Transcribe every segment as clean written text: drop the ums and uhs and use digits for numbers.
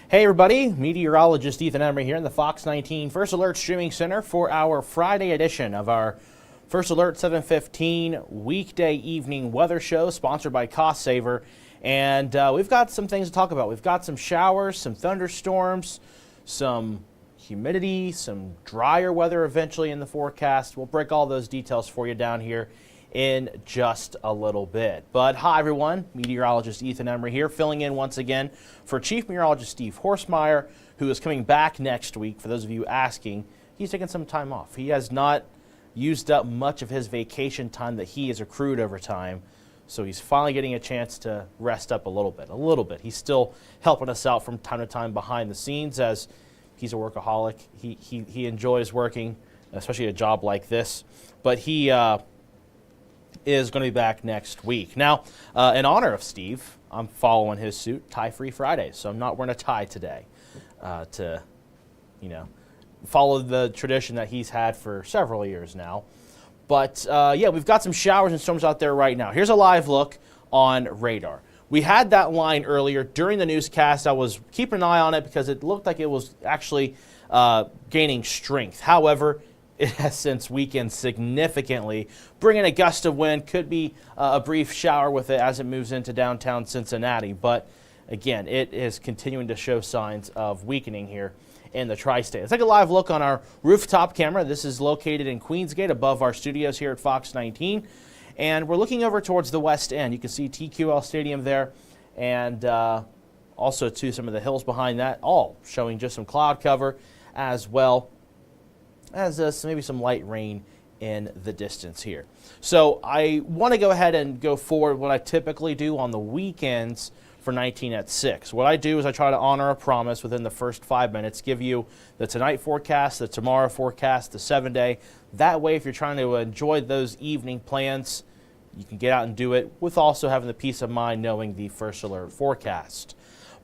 Hey everybody, Meteorologist Ethan Emery here in the Fox 19 First Alert Streaming Center for our Friday edition of our First Alert 7:15 Weekday Evening Weather Show, sponsored by Cost Saver. And we've got some things to talk about. We've got some showers, some thunderstorms, some humidity, some drier weather eventually in the forecast. We'll break all those details for you down here in just a little bit. But hi everyone, Meteorologist Ethan Emery here, filling in once again for Chief Meteorologist Steve Horstmeyer, who is coming back next week. For those of you asking, he's taking some time off. He has not used up much of his vacation time that he has accrued over time, so he's finally getting a chance to rest up a little bit. He's still helping us out from time to time behind the scenes, as he's a workaholic. He enjoys working, especially a job like this, but he is going to be back next week. Now, in honor of Steve, I'm following his suit, tie-free Fridays, so I'm not wearing a tie today to, follow the tradition that he's had for several years now. But, yeah, we've got some showers and storms out there right now. Here's a live look on radar. We had that line earlier during the newscast. I was keeping an eye on it because it looked like it was actually gaining strength. However, it has since weakened significantly, bringing a gust of wind. Could be a brief shower with it as it moves into downtown Cincinnati. But again, it is continuing to show signs of weakening here in the tri-state. Let's take a live look on our rooftop camera. This is located in Queensgate above our studios here at Fox 19. And we're looking over towards the west end. You can see TQL Stadium there, and also to some of the hills behind that, all showing just some cloud cover, as well as maybe some light rain in the distance here. So I want to go ahead and go forward what I typically do on the weekends for 19 at 6. What I do is I try to honor a promise within the first 5 minutes, give you the tonight forecast, the tomorrow forecast, the 7-day. That way, if you're trying to enjoy those evening plans, you can get out and do it with also having the peace of mind knowing the first alert forecast.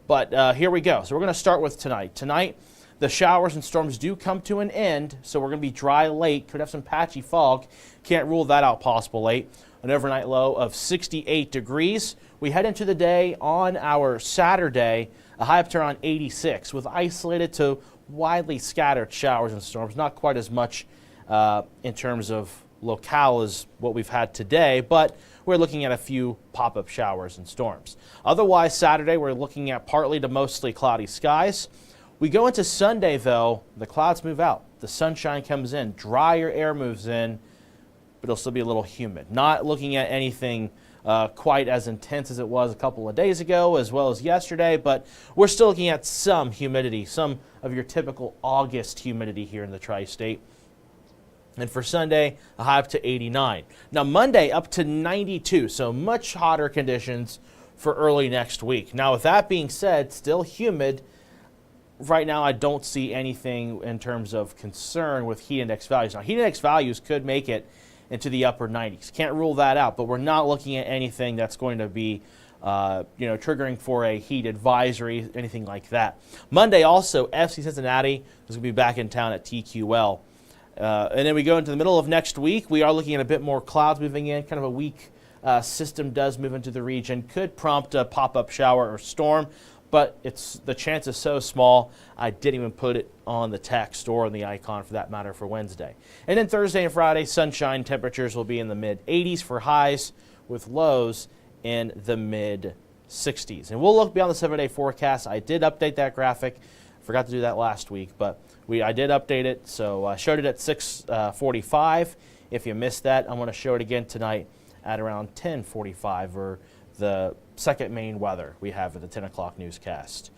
But here we go. So we're going to start with tonight. Tonight, the showers and storms do come to an end, so we're going to be dry late. Could have some patchy fog. Can't rule that out possible late. An overnight low of 68 degrees. We head into the day on our Saturday, a high up to around 86, with isolated to widely scattered showers and storms. Not quite as much in terms of locale as what we've had today, but we're looking at a few pop-up showers and storms. Otherwise, Saturday, we're looking at partly to mostly cloudy skies. We go into Sunday, though, the clouds move out. The sunshine comes in, drier air moves in, but it'll still be a little humid. Not looking at anything quite as intense as it was a couple of days ago, as well as yesterday, but we're still looking at some humidity, some of your typical August humidity here in the tri-state. And for Sunday, a high up to 89. Now, Monday up to 92, so much hotter conditions for early next week. Now, with that being said, still humid. Right now, I don't see anything in terms of concern with heat index values. Now, heat index values could make it into the upper 90s. Can't rule that out, but we're not looking at anything that's going to be, triggering for a heat advisory, anything like that. Monday, also, FC Cincinnati is going to be back in town at TQL. And then we go into the middle of next week. We are looking at a bit more clouds moving in. Kind of a weak system does move into the region. Could prompt a pop-up shower or storm, but the chance is so small, I didn't even put it on the text or on the icon for that matter for Wednesday. And then Thursday and Friday, sunshine temperatures will be in the mid-80s for highs with lows in the mid-60s. And we'll look beyond the 7-day forecast. I did update that graphic. Forgot to do that last week, but I did update it, so I showed it at 6:45. If you missed that, I'm going to show it again tonight at around 10:45, or the second main weather we have at the 10 o'clock newscast.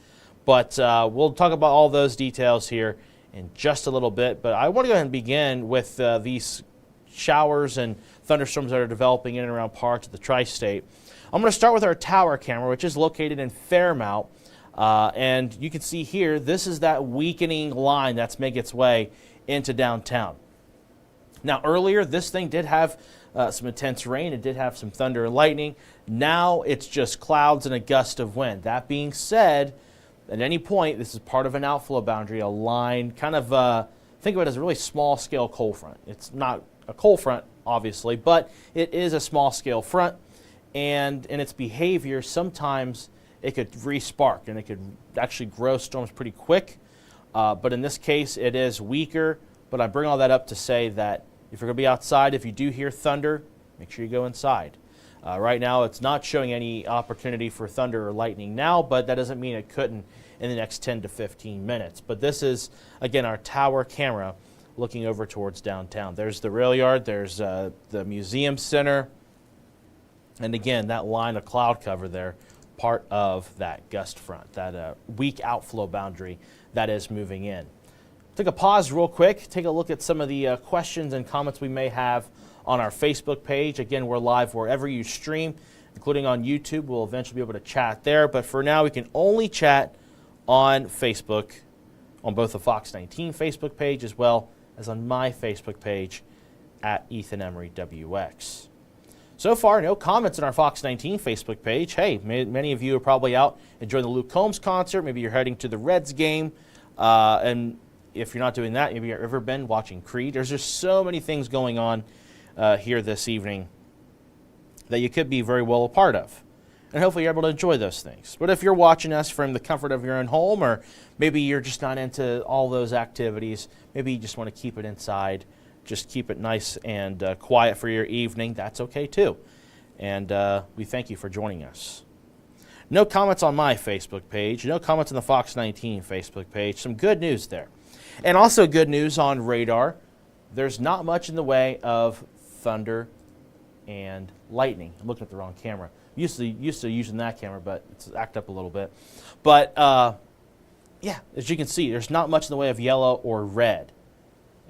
But we'll talk about all those details here in just a little bit. But I want to go ahead and begin with these showers and thunderstorms that are developing in and around parts of the tri-state. I'm going to start with our tower camera, which is located in Fairmount. And you can see here, this is that weakening line that's making its way into downtown. Now, earlier, this thing did have some intense rain. It did have some thunder and lightning. Now it's just clouds and a gust of wind. That being said, at any point, this is part of an outflow boundary, a line, kind of think of it as a really small-scale cold front. It's not a cold front, obviously, but it is a small-scale front, and in its behavior, sometimes it could re-spark and it could actually grow storms pretty quick. But in this case, it is weaker. But I bring all that up to say that if you're going to be outside, if you do hear thunder, make sure you go inside. Right now, it's not showing any opportunity for thunder or lightning now, but that doesn't mean it couldn't in the next 10 to 15 minutes. But this is, again, our tower camera looking over towards downtown. There's the rail yard, there's the museum center, and again, that line of cloud cover there, part of that gust front, that weak outflow boundary that is moving in. Take a pause real quick, take a look at some of the questions and comments we may have on our Facebook page. Again, we're live wherever you stream, including on YouTube. We'll eventually be able to chat there, but for now we can only chat on Facebook, on both the Fox 19 Facebook page as well as on my Facebook page at Ethan Emery WX. So far, no comments on our Fox 19 Facebook page. Hey, many of you are probably out enjoying the Luke Combs concert. Maybe you're heading to the Reds game, and if you're not doing that, maybe you've ever been watching Creed. There's just so many things going on here this evening that you could be very well a part of. And hopefully you're able to enjoy those things. But if you're watching us from the comfort of your own home, or maybe you're just not into all those activities, maybe you just want to keep it inside, just keep it nice and quiet for your evening, that's okay too. And we thank you for joining us. No comments on my Facebook page, no comments on the Fox 19 Facebook page. Some good news there. And also good news on radar. There's not much in the way of thunder and lightning. I'm looking at the wrong camera. Used to using that camera, but it's acted up a little bit. But yeah, as you can see, there's not much in the way of yellow or red.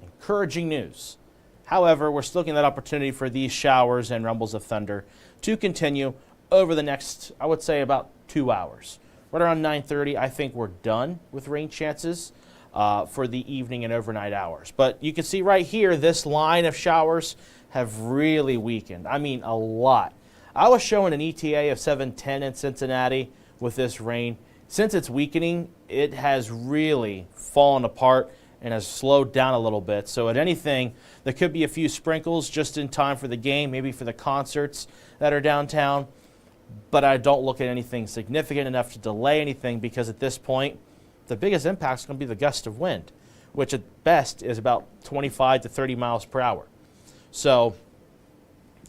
Encouraging news. However, we're still looking at that opportunity for these showers and rumbles of thunder to continue over the next, I would say, about 2 hours. Right around 9:30, I think we're done with rain chances for the evening and overnight hours. But you can see right here, this line of showers have really weakened. I mean, a lot. I was showing an ETA of 710 in Cincinnati with this rain. Since it's weakening, it has really fallen apart and has slowed down a little bit. So at anything, there could be a few sprinkles just in time for the game, maybe for the concerts that are downtown. But I don't look at anything significant enough to delay anything, because at this point, the biggest impact is going to be the gust of wind, which at best is about 25 to 30 miles per hour. So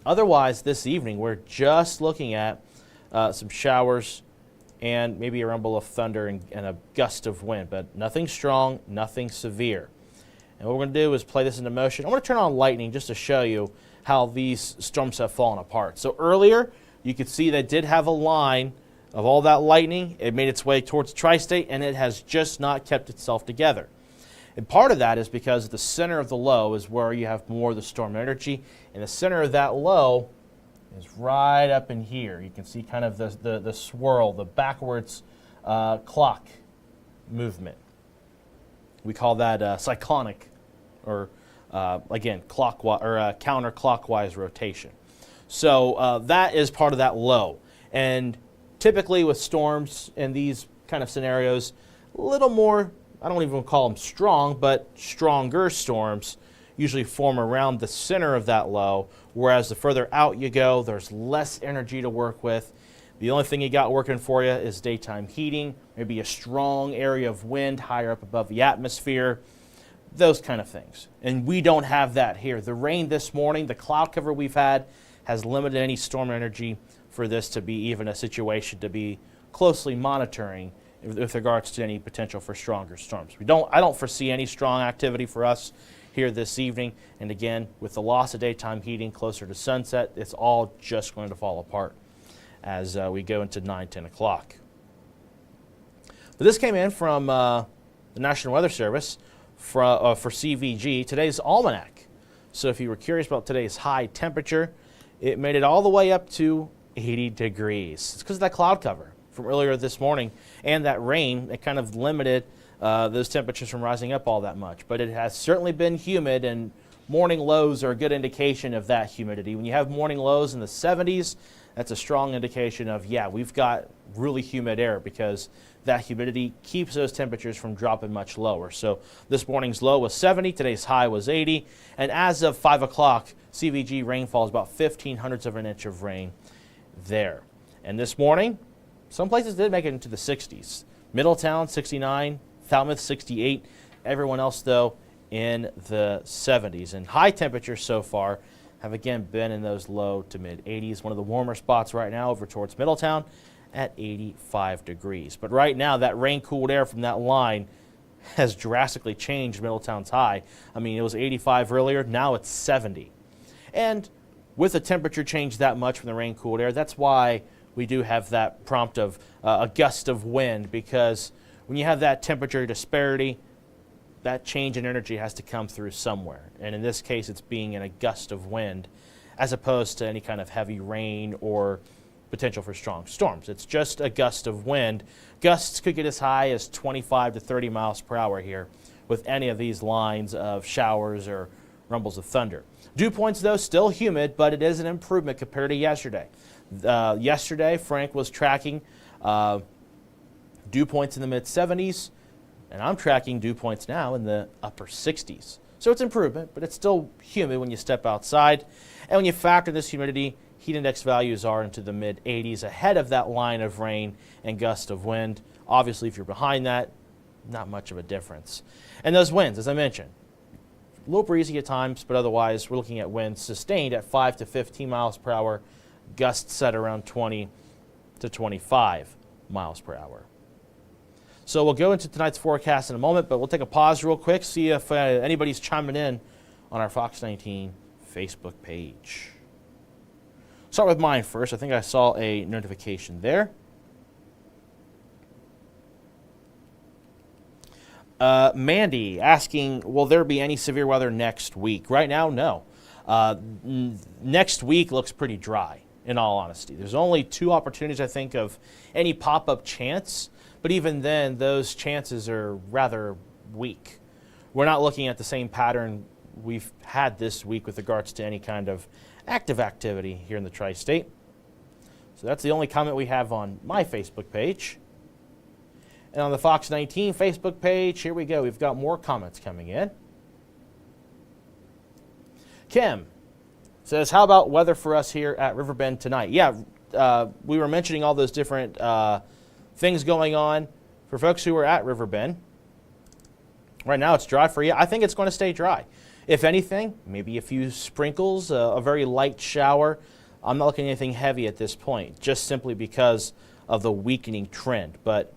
otherwise, this evening, we're just looking at some showers and maybe a rumble of thunder and a gust of wind, but nothing strong, nothing severe. And what we're going to do is play this into motion. I want to turn on lightning just to show you how these storms have fallen apart. So earlier, you could see that did have a line of all that lightning. It made its way towards Tri-State, and it has just not kept itself together. And part of that is because the center of the low is where you have more of the storm energy, and the center of that low is right up in here. You can see kind of the swirl, the backwards clock movement. We call that cyclonic, or again, clockwise or counterclockwise rotation. So that is part of that low. And typically with storms in these kind of scenarios, a little more, I don't even call them strong, but stronger storms usually form around the center of that low, whereas the further out you go, there's less energy to work with. The only thing you got working for you is daytime heating, maybe a strong area of wind higher up above the atmosphere, those kind of things. And we don't have that here. The rain this morning, the cloud cover we've had, has limited any storm energy for this to be even a situation to be closely monitoring with regards to any potential for stronger storms. I don't foresee any strong activity for us here this evening. And again, with the loss of daytime heating closer to sunset, it's all just going to fall apart as we go into 9, 10 o'clock. But this came in from the National Weather Service for CVG, today's almanac. So if you were curious about today's high temperature, it made it all the way up to 80 degrees. It's because of that cloud cover from earlier this morning, and that rain, it kind of limited those temperatures from rising up all that much. But it has certainly been humid, and morning lows are a good indication of that humidity. When you have morning lows in the 70s, that's a strong indication of, yeah, we've got really humid air, because that humidity keeps those temperatures from dropping much lower. So this morning's low was 70, today's high was 80, and as of 5 o'clock, CVG rainfall is about 0.15 of an inch of rain there. And this morning, some places did make it into the 60s. Middletown, 69, Falmouth, 68. Everyone else, though, in the 70s. And high temperatures so far have, again, been in those low to mid-80s. One of the warmer spots right now over towards Middletown at 85 degrees. But right now, that rain-cooled air from that line has drastically changed Middletown's high. I mean, it was 85 earlier. Now it's 70. And with a temperature change that much from the rain-cooled air, that's why we do have that prompt of a gust of wind, because when you have that temperature disparity, that change in energy has to come through somewhere. And in this case, it's being in a gust of wind as opposed to any kind of heavy rain or potential for strong storms. It's just a gust of wind. Gusts could get as high as 25 to 30 miles per hour here with any of these lines of showers or rumbles of thunder. Dew points, though, still humid, but it is an improvement compared to yesterday. Yesterday, Frank was tracking dew points in the mid-70s, and I'm tracking dew points now in the upper 60s. So it's improvement, but it's still humid when you step outside. And when you factor this humidity, heat index values are into the mid-80s ahead of that line of rain and gust of wind. Obviously, if you're behind that, not much of a difference. And those winds, as I mentioned, a little breezy at times, but otherwise we're looking at winds sustained at 5 to 15 miles per hour, gusts set around 20 to 25 miles per hour. So we'll go into tonight's forecast in a moment, but we'll take a pause real quick, see if anybody's chiming in on our Fox 19 Facebook page. Start with mine first. I think I saw a notification there. Mandy asking, will there be any severe weather next week? Right now, no. Next week looks pretty dry, in all honesty. There's only 2 opportunities, I think, of any pop-up chance, but even then, those chances are rather weak. We're not looking at the same pattern we've had this week with regards to any kind of active activity here in the tri-state. So that's the only comment we have on my Facebook page. And on the Fox 19 Facebook page, here we go. We've got more comments coming in. Kim says, how about weather for us here at Riverbend tonight? Yeah, we were mentioning all those different things going on for folks who are at Riverbend. Right now it's dry for you. I think it's going to stay dry. If anything, maybe a few sprinkles, a very light shower. I'm not looking at anything heavy at this point, just simply because of the weakening trend. But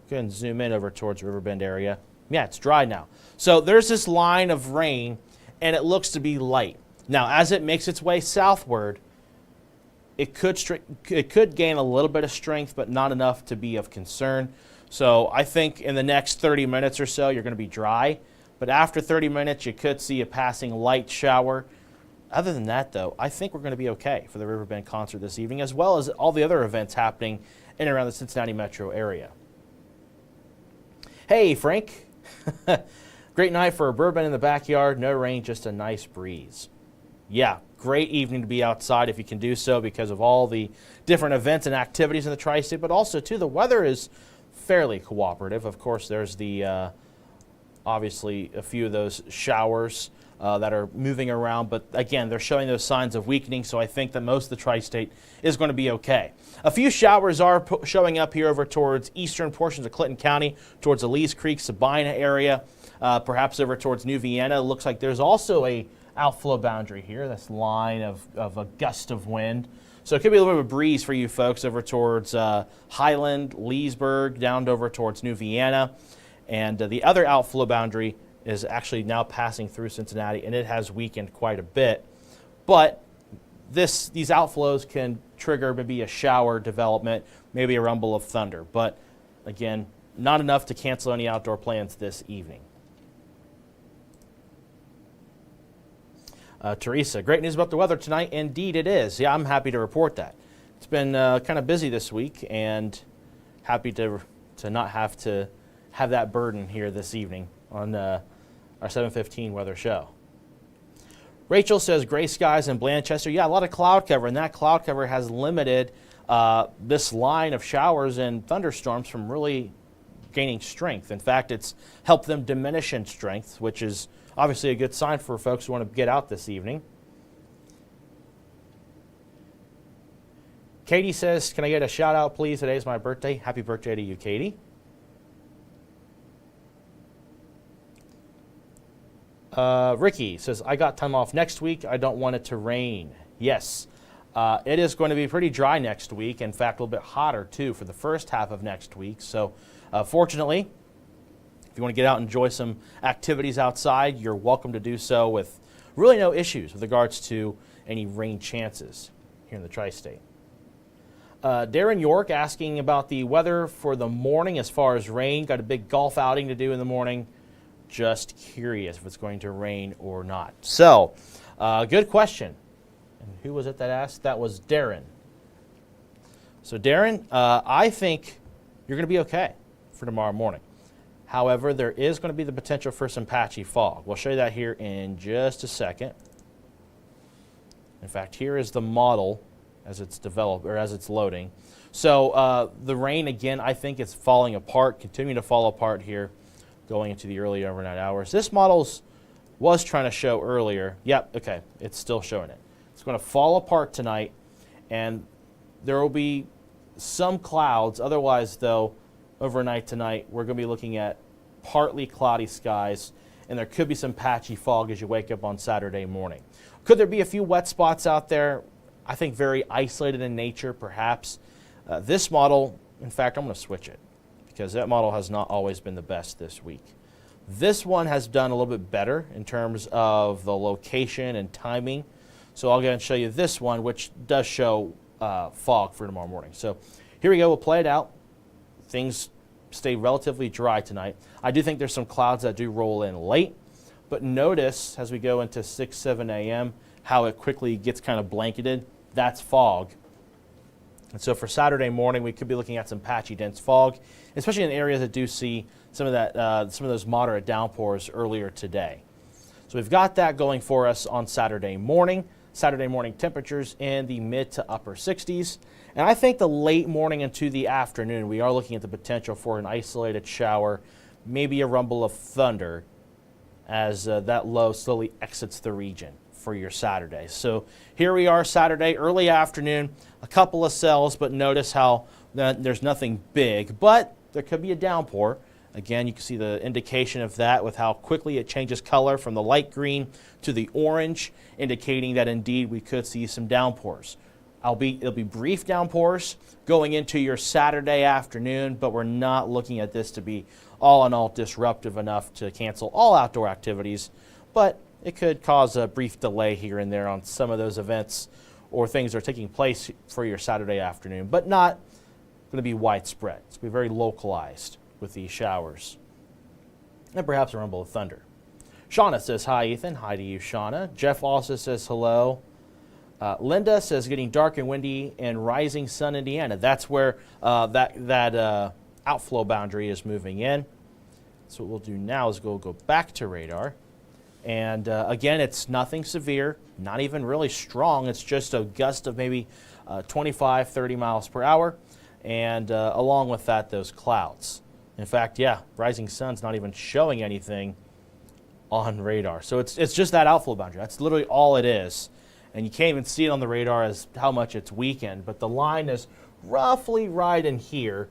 go ahead and zoom in over towards Riverbend area. Yeah, it's dry now. So there's this line of rain, and it looks to be light. Now, as it makes its way southward, it could gain a little bit of strength, but not enough to be of concern. So I think in the next 30 minutes or so, you're going to be dry. But after 30 minutes, you could see a passing light shower. Other than that, though, I think we're going to be okay for the Riverbend concert this evening, as well as all the other events happening in and around the Cincinnati metro area. Hey, Frank. Great night for a bourbon in the backyard. No rain, just a nice breeze. Yeah, great evening to be outside if you can do so because of all the different events and activities in the tri-state, but also, too, the weather is fairly cooperative. Of course, there's the obviously a few of those showers that are moving around, but again, they're showing those signs of weakening, so I think that most of the tri-state is going to be okay. A few showers are showing up here over towards eastern portions of Clinton County, towards the Lees Creek, Sabina area, perhaps over towards New Vienna. It looks like there's also a outflow boundary here, this line of a gust of wind. So it could be a little bit of a breeze for you folks over towards Highland, Leesburg, down over towards New Vienna. And the other outflow boundary is actually now passing through Cincinnati, and it has weakened quite a bit. But these outflows can trigger maybe a shower development, maybe a rumble of thunder. But again, not enough to cancel any outdoor plans this evening. Teresa, great news about the weather tonight. Indeed it is. Yeah, I'm happy to report that. It's been kind of busy this week, and happy to not have to have that burden here this evening on our 7:15 weather show. Rachel says gray skies in Blanchester. Yeah, a lot of cloud cover, and that cloud cover has limited this line of showers and thunderstorms from really gaining strength. In fact, it's helped them diminish in strength, which is obviously a good sign for folks who want to get out this evening. Katie says, can I get a shout out, please? Today's my birthday. Happy birthday to you, Katie. Ricky says, I got time off next week. I don't want it to rain. Yes, it is going to be pretty dry next week. In fact, a little bit hotter, too, for the first half of next week. So, fortunately, if you want to get out and enjoy some activities outside, you're welcome to do so with really no issues with regards to any rain chances here in the tri-state. Darren York asking about the weather for the morning as far as rain. Got a big golf outing to do in the morning. Just curious if it's going to rain or not. So, good question. And who was it that asked? That was Darren. So, Darren, I think you're going to be okay for tomorrow morning. However, there is going to be the potential for some patchy fog. We'll show you that here in just a second. In fact, here is the model as it's developed or as it's loading. So, the rain, again, I think it's falling apart, continuing to fall apart here, going into the early overnight hours. This model was trying to show earlier. Yep, okay, it's still showing it. It's going to fall apart tonight, and there will be some clouds. Otherwise, though, overnight tonight, we're going to be looking at partly cloudy skies, and there could be some patchy fog as you wake up on Saturday morning. Could there be a few wet spots out there? I think very isolated in nature, perhaps. This model, in fact, I'm going to switch it, because that model has not always been the best this week. This one has done a little bit better in terms of the location and timing. So I'll go and show you this one, which does show fog for tomorrow morning. So here we go. We'll play it out. Things stay relatively dry tonight. I do think there's some clouds that do roll in late, but notice as we go into 6, 7 a.m. how it quickly gets kind of blanketed. That's fog. And so for Saturday morning, we could be looking at some patchy, dense fog, especially in areas that do see some of those moderate downpours earlier today. So we've got that going for us on Saturday morning. Saturday morning temperatures in the mid to upper 60s. And I think the late morning into the afternoon, we are looking at the potential for an isolated shower, maybe a rumble of thunder as that low slowly exits the region for your Saturday. So here we are Saturday, early afternoon, a couple of cells, but notice how there's nothing big, but there could be a downpour. Again, you can see the indication of that with how quickly it changes color from the light green to the orange, indicating that indeed we could see some downpours. It'll be brief downpours going into your Saturday afternoon, but we're not looking at this to be all in all disruptive enough to cancel all outdoor activities, but it could cause a brief delay here and there on some of those events or things that are taking place for your Saturday afternoon, but not going to be widespread. It's going to be very localized with these showers. And perhaps a rumble of thunder. Shauna says, hi, Ethan. Hi to you, Shauna. Jeff also says hello. Linda says, getting dark and windy in Rising Sun, Indiana. That's where that outflow boundary is moving in. So what we'll do now is go back to radar. And again, it's nothing severe, not even really strong. It's just a gust of maybe 25, 30 miles per hour. And along with that, those clouds. In fact, yeah, rising sun's not even showing anything on radar. So it's just that outflow boundary. That's literally all it is. And you can't even see it on the radar as how much it's weakened. But the line is roughly right in here.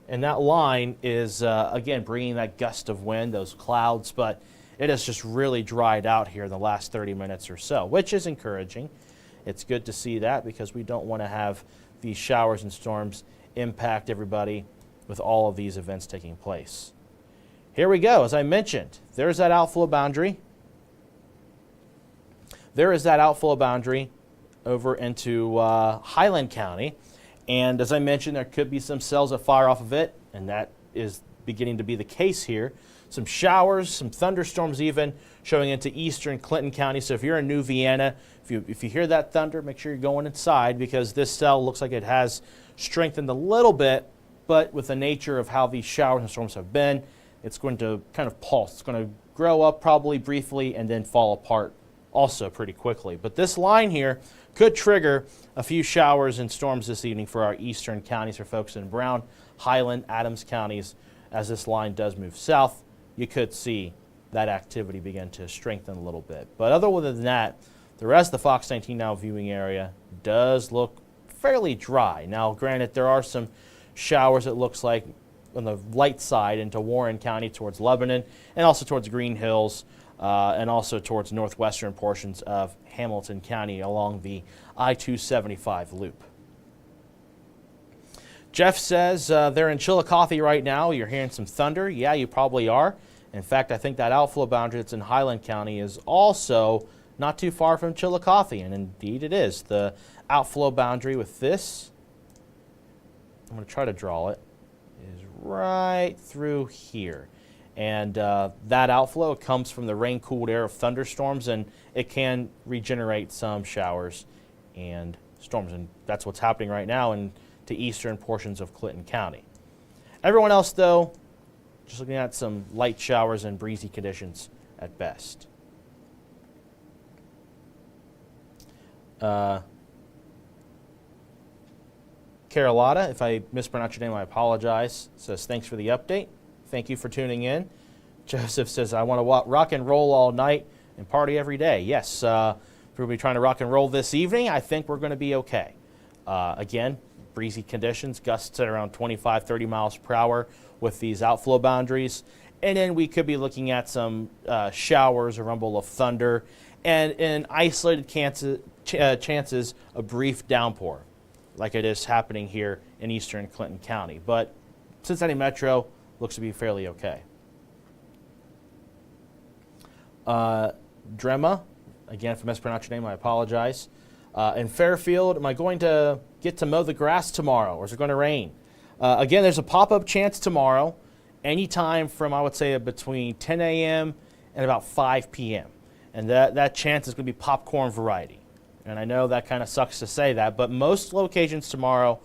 And that line is, again, bringing that gust of wind, those clouds. But it has just really dried out here in the last 30 minutes or so, which is encouraging. It's good to see that because we don't want to have these showers and storms impact everybody with all of these events taking place. Here we go. As I mentioned, there's that outflow boundary. There is that outflow boundary over into Highland County. And as I mentioned, there could be some cells that fire off of it, and that is beginning to be the case here. Some showers, some thunderstorms even showing into eastern Clinton County. So if you're in New Vienna, if you hear that thunder, make sure you're going inside because this cell looks like it has strengthened a little bit, but with the nature of how these showers and storms have been, it's going to kind of pulse. It's going to grow up probably briefly and then fall apart also pretty quickly. But this line here could trigger a few showers and storms this evening for our eastern counties for folks in Brown, Highland, Adams counties. As this line does move south, you could see that activity begin to strengthen a little bit. But other than that, the rest of the Fox 19 Now viewing area does look fairly dry. Now, granted, there are some showers, it looks like, on the light side into Warren County towards Lebanon and also towards Green Hills and also towards northwestern portions of Hamilton County along the I-275 loop. Jeff says they're in Chillicothe right now. You're hearing some thunder. Yeah, you probably are. In fact, I think that outflow boundary that's in Highland County is also not too far from Chillicothe, and indeed it is. The outflow boundary with this, I'm going to try to draw it, is right through here. And that outflow comes from the rain-cooled air of thunderstorms, and it can regenerate some showers and storms, and that's what's happening right now in to eastern portions of Clinton County. Everyone else, though, just looking at some light showers and breezy conditions at best. Carolata, if I mispronounce your name, I apologize, says thanks for the update. Thank you for tuning in. Joseph says, I want to rock and roll all night and party every day. Yes, if we'll be trying to rock and roll this evening, I think we're going to be okay. Again, breezy conditions, gusts at around 25, 30 miles per hour with these outflow boundaries. And then we could be looking at some showers, a rumble of thunder, and in isolated chances of brief downpour, like it is happening here in eastern Clinton County. But Cincinnati Metro looks to be fairly okay. Drema, again, if I mispronounced your name, I apologize. In Fairfield, am I going to get to mow the grass tomorrow, or is it going to rain? Again, there's a pop-up chance tomorrow, anytime from, I would say, between 10 a.m. and about 5 p.m. And that chance is going to be popcorn variety. And I know that kind of sucks to say that, but most locations tomorrow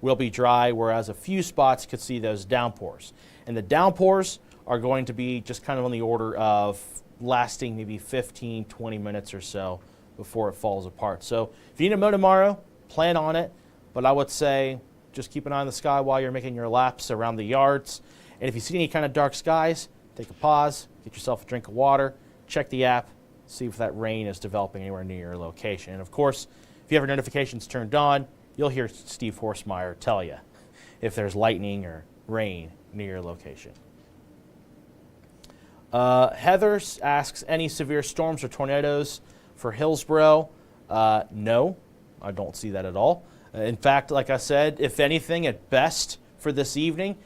will be dry, whereas a few spots could see those downpours. And the downpours are going to be just kind of on the order of lasting maybe 15, 20 minutes or so before it falls apart. So if you need to mow tomorrow, plan on it. But I would say just keep an eye on the sky while you're making your laps around the yards. And if you see any kind of dark skies, take a pause, get yourself a drink of water, check the app, see if that rain is developing anywhere near your location. And of course, if you have your notifications turned on, you'll hear Steve Horstmeyer tell you if there's lightning or rain near your location. Heather asks, any severe storms or tornadoes for Hillsborough? No, I don't see that at all. In fact, like I said, if anything, at best for this evening,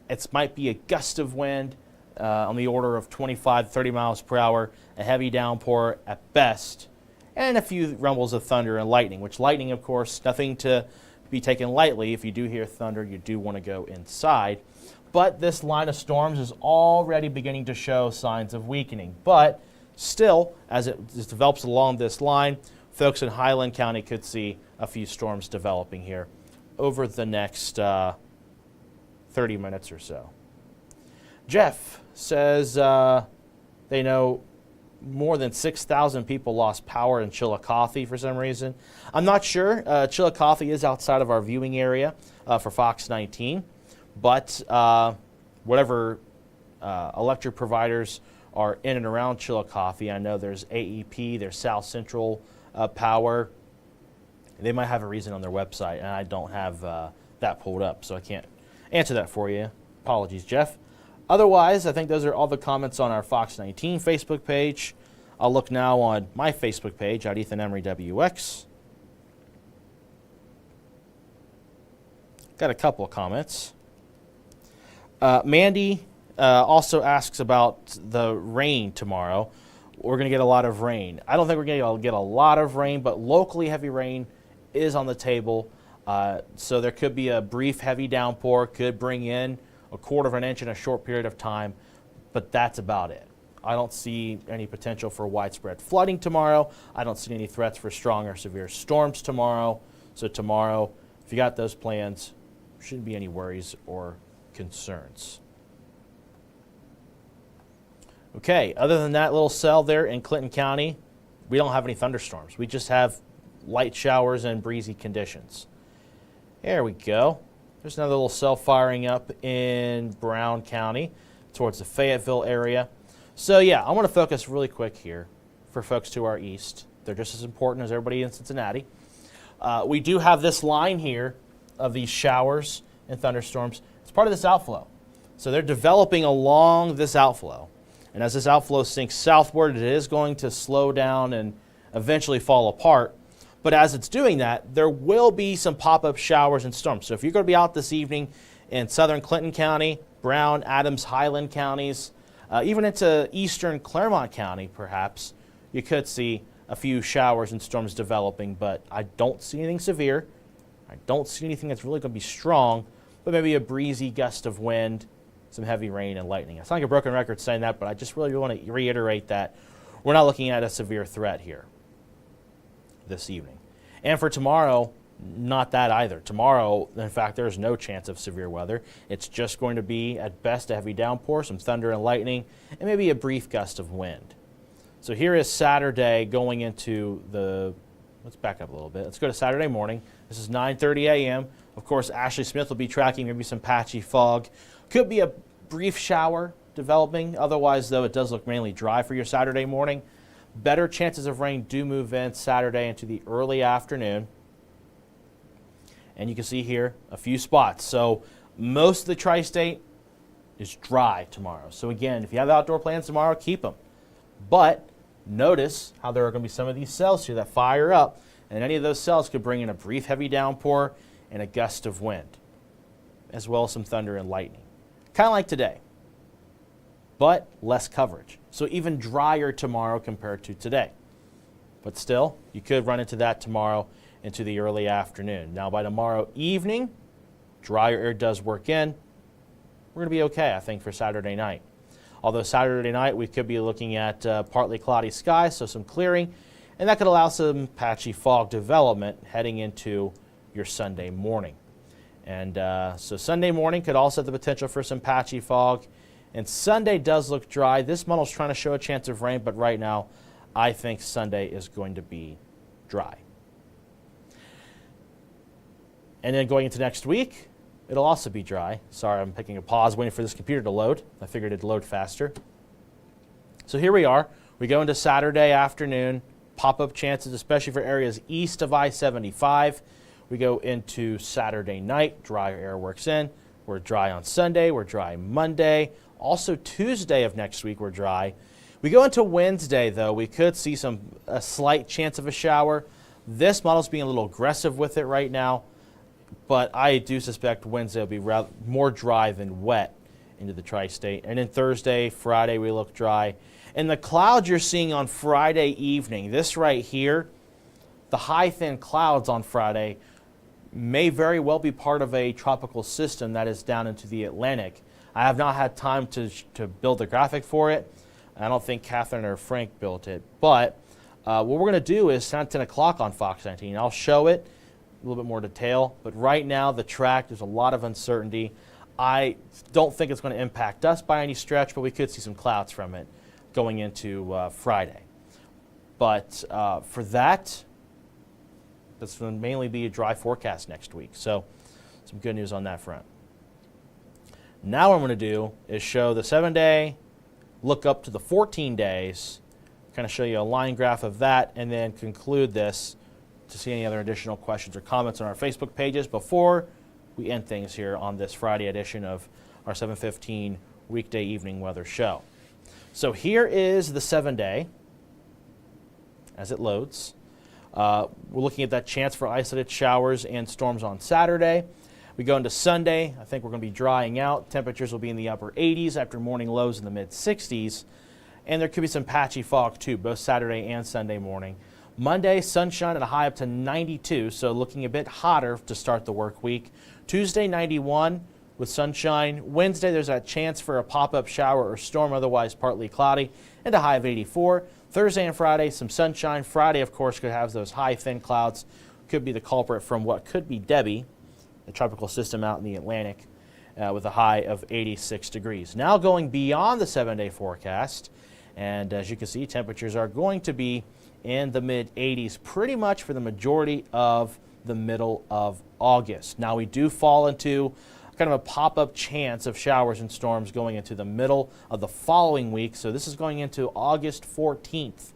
it might be a gust of wind on the order of 25, 30 miles per hour, a heavy downpour at best, and a few rumbles of thunder and lightning, which lightning, of course, nothing to be taken lightly. If you do hear thunder, you do want to go inside. But this line of storms is already beginning to show signs of weakening. But still, as it develops along this line, folks in Highland County could see a few storms developing here over the next 30 minutes or so. Jeff says they know more than 6,000 people lost power in Chillicothe for some reason. I'm not sure. Chillicothe is outside of our viewing area for Fox 19. But whatever electric providers are in and around Chillicothe, I know there's AEP, there's South Central Power. They might have a reason on their website, and I don't have that pulled up, so I can't answer that for you. Apologies, Jeff. Otherwise, I think those are all the comments on our Fox 19 Facebook page. I'll look now on my Facebook page at Ethan Emery WX. Got a couple of comments. Mandy also asks about the rain tomorrow. We're going to get a lot of rain. I don't think we're going to get a lot of rain, but locally heavy rain is on the table. So there could be a brief heavy downpour, could bring in a quarter of an inch in a short period of time, but that's about it. I don't see any potential for widespread flooding tomorrow. I don't see any threats for strong or severe storms tomorrow. So tomorrow, if you got those plans, shouldn't be any worries or concerns. Okay, other than that little cell there in Clinton County, we don't have any thunderstorms. We just have light showers and breezy conditions. There we go. There's another little cell firing up in Brown County towards the Fayetteville area. So yeah, I want to focus really quick here for folks to our east. They're just as important as everybody in Cincinnati. We do have this line here of these showers and thunderstorms. It's part of this outflow. So they're developing along this outflow. And as this outflow sinks southward, it is going to slow down and eventually fall apart. But as it's doing that, there will be some pop-up showers and storms. So if you're going to be out this evening in southern Clinton County, Brown, Adams, Highland counties, even into eastern Clermont County, perhaps, you could see a few showers and storms developing, but I don't see anything severe. I don't see anything that's really going to be strong, but maybe a breezy gust of wind, some heavy rain and lightning. It's not like a broken record saying that, but I just really want to reiterate that we're not looking at a severe threat here this evening. And for tomorrow, not that either. Tomorrow, in fact, there's no chance of severe weather. It's just going to be, at best, a heavy downpour, some thunder and lightning, and maybe a brief gust of wind. So here is Saturday going into let's back up a little bit. Let's go to Saturday morning. This is 9:30 a.m. Of course, Ashley Smith will be tracking maybe some patchy fog. Could be a brief shower developing. Otherwise, though, it does look mainly dry for your Saturday morning. Better chances of rain do move in Saturday into the early afternoon. And you can see here a few spots. So most of the tri-state is dry tomorrow. So again, if you have outdoor plans tomorrow, keep them. But notice how there are going to be some of these cells here that fire up, and any of those cells could bring in a brief heavy downpour and a gust of wind, as well as some thunder and lightning. Kind of like today, but less coverage. So even drier tomorrow compared to today. But still, you could run into that tomorrow into the early afternoon. Now by tomorrow evening, drier air does work in. We're going to be okay, I think, for Saturday night. Although Saturday night we could be looking at partly cloudy skies, so some clearing, and that could allow some patchy fog development heading into your Sunday morning. And so Sunday morning could also have the potential for some patchy fog, and Sunday does look dry. This model's trying to show a chance of rain, but right now I think Sunday is going to be dry. And then going into next week, it'll also be dry. Sorry, I'm taking a pause waiting for this computer to load. I figured it'd load faster. So here we are. We go into Saturday afternoon, pop-up chances, especially for areas east of I-75. We go into Saturday night, drier air works in. We're dry on Sunday, we're dry Monday. Also Tuesday of next week, we're dry. We go into Wednesday, though, we could see a slight chance of a shower. This model's being a little aggressive with it right now, but I do suspect Wednesday will be more dry than wet into the tri-state. And then Thursday, Friday, we look dry. And the clouds you're seeing on Friday evening, this right here, the high thin clouds on Friday may very well be part of a tropical system that is down into the Atlantic. I have not had time to build a graphic for it. I don't think Catherine or Frank built it. But what we're going to do is 10 o'clock on Fox 19. I'll show it a little bit more detail. But right now, the track, there's a lot of uncertainty. I don't think it's going to impact us by any stretch, but we could see some clouds from it going into Friday. But for that, that's going to mainly be a dry forecast next week. So some good news on that front. Now what I'm going to do is show the 7-day, look up to the 14 days, kind of show you a line graph of that, and then conclude this to see any other additional questions or comments on our Facebook pages before we end things here on this Friday edition of our 7:15 Weekday Evening Weather Show. So here is the 7-day as it loads. We're looking at that chance for isolated showers and storms on Saturday. We go into Sunday. I think we're going to be drying out. Temperatures will be in the upper 80s after morning lows in the mid 60s. And there could be some patchy fog too, both Saturday and Sunday morning. Monday, sunshine at a high up to 92, so looking a bit hotter to start the work week. Tuesday, 91 with sunshine. Wednesday, there's a chance for a pop-up shower or storm, otherwise partly cloudy, and a high of 84. Thursday and Friday, some sunshine. Friday, of course, could have those high, thin clouds. Could be the culprit from what could be Debbie, the tropical system out in the Atlantic, with a high of 86 degrees. Now going beyond the 7-day forecast, and as you can see, temperatures are going to be in the mid-80s pretty much for the majority of the middle of August. Now we do fall into kind of a pop-up chance of showers and storms going into the middle of the following week. So this is going into August 14th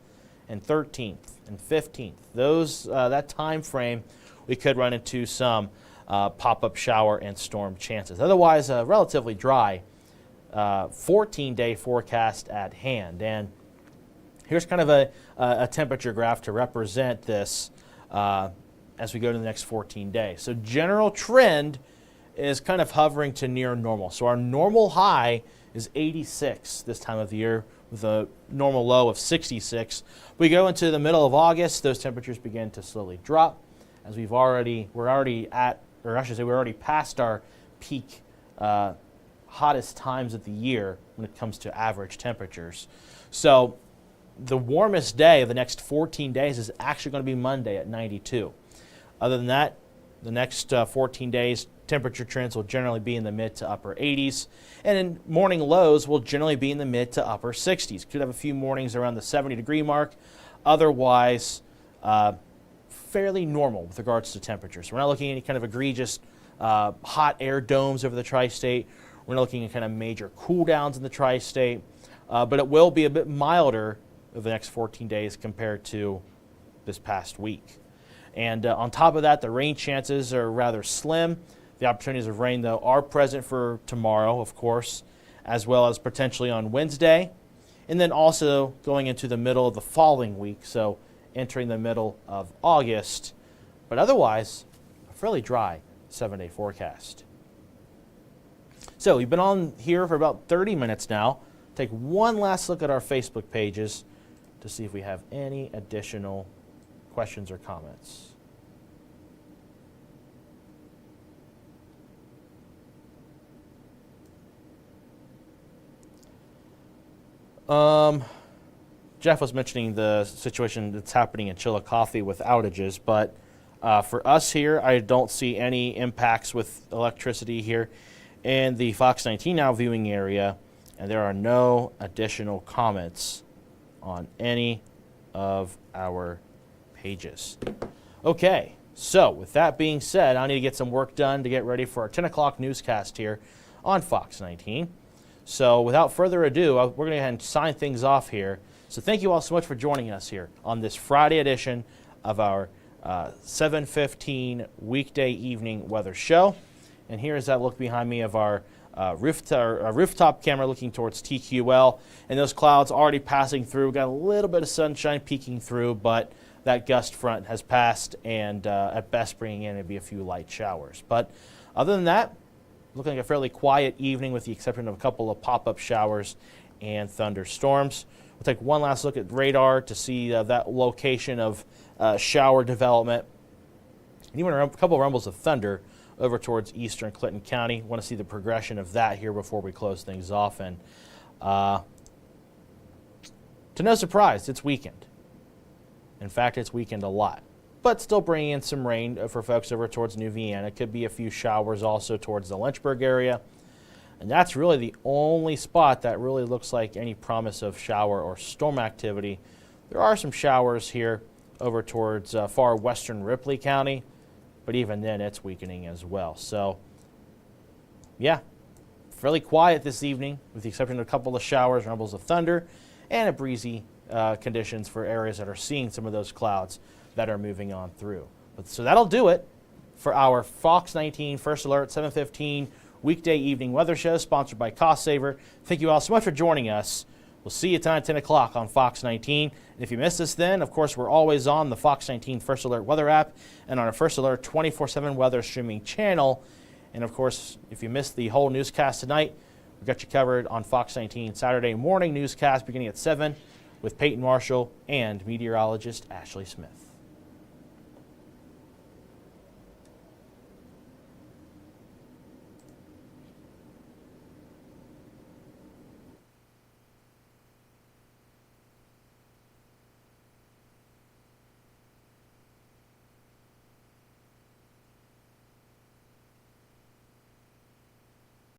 and 13th and 15th. That time frame we could run into some pop-up shower and storm chances. Otherwise, a relatively dry 14-day forecast at hand. And here's kind of a temperature graph to represent this as we go to the next 14 days. So general trend is kind of hovering to near normal. So our normal high is 86 this time of the year with a normal low of 66. We go into the middle of August, those temperatures begin to slowly drop as we're already past our peak hottest times of the year when it comes to average temperatures. So the warmest day of the next 14 days is actually going to be Monday at 92. Other than that, the next 14 days, temperature trends will generally be in the mid to upper 80s, and in morning lows will generally be in the mid to upper 60s. Could have a few mornings around the 70-degree mark. Otherwise, fairly normal with regards to temperatures. We're not looking at any kind of egregious hot air domes over the tri-state. We're not looking at kind of major cool downs in the tri-state, but it will be a bit milder over the next 14 days compared to this past week. And on top of that, the rain chances are rather slim. The opportunities of rain, though, are present for tomorrow, of course, as well as potentially on Wednesday, and then also going into the middle of the following week, so entering the middle of August. But otherwise, a fairly dry 7-day forecast. So we've been on here for about 30 minutes now. Take one last look at our Facebook pages to see if we have any additional questions or comments. Jeff was mentioning the situation that's happening in Chillicothe with outages, but for us here, I don't see any impacts with electricity here in the Fox 19 Now viewing area, and there are no additional comments on any of our pages. Okay, so with that being said, I need to get some work done to get ready for our 10 o'clock newscast here on Fox 19. So without further ado, we're going to go ahead and sign things off here. So thank you all so much for joining us here on this Friday edition of our 7:15 weekday evening weather show. And here is that look behind me of our rooftop camera looking towards TQL. And those clouds already passing through. We've got a little bit of sunshine peeking through, but that gust front has passed and at best bringing in maybe a few light showers. But other than that, looking like a fairly quiet evening with the exception of a couple of pop-up showers and thunderstorms. We'll take one last look at radar to see that location of shower development. And even a couple of rumbles of thunder over towards eastern Clinton County. Want to see the progression of that here before we close things off. And to no surprise, it's weakened. In fact, it's weakened a lot. But still bringing in some rain for folks over towards New Vienna. Could be a few showers also towards the Lynchburg area. And that's really the only spot that really looks like any promise of shower or storm activity. There are some showers here over towards far western Ripley County, but even then it's weakening as well. So, yeah, fairly quiet this evening with the exception of a couple of showers, rumbles of thunder, and a breezy conditions for areas that are seeing some of those clouds that are moving on through. So that'll do it for our Fox 19 First Alert 7:15 weekday evening weather show sponsored by Cost Saver. Thank you all so much for joining us. We'll see you tonight at 10 o'clock on Fox 19. And if you missed us then, of course, we're always on the Fox 19 First Alert weather app and on our First Alert 24/7 weather streaming channel. And of course, if you missed the whole newscast tonight, we've got you covered on Fox 19 Saturday morning newscast beginning at 7 with Peyton Marshall and meteorologist Ashley Smith.